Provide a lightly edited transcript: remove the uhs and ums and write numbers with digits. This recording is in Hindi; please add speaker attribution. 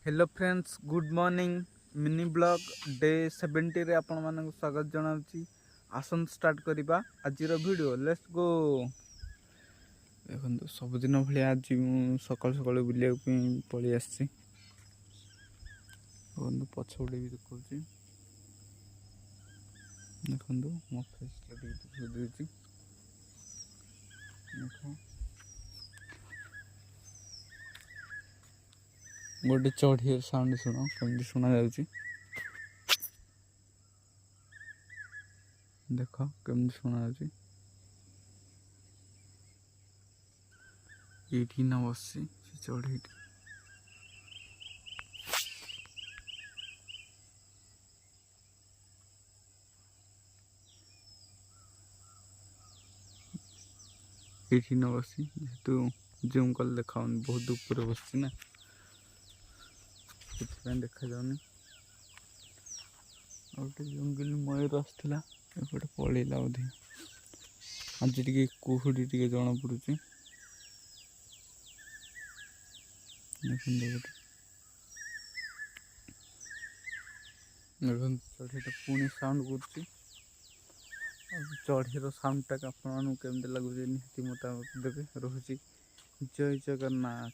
Speaker 1: Hello friends good morning mini blog day 70 रे आपण मानक स्वागत जनाउची। आसन स्टार्ट करिबा आजिर वीडियो लेट्स गो। देखो सबुदिन भाई आज सकाल सकाल बुलिया पलि आसी पछपटे भी देखा देखो मो फेस देख गोटे चढ़ी साउंड शुण कमी शुणा जा देख कमी शुणा जा ना बसी चढ़ी ये न बसी जेहेतु जूम कल देखा बहुत ऊपर बस ना देखा जाऊनी गोटे जंगल मयूर आसला एपटे पलैला बोधे आज टे कुहुड़ी टे जना पड़ू चढ़ीटा पुणी साउंड कर चढ़ीर साउंडटा आपमती लगुच निहती मतामत देवे। रोचे जय जगन्नाथ।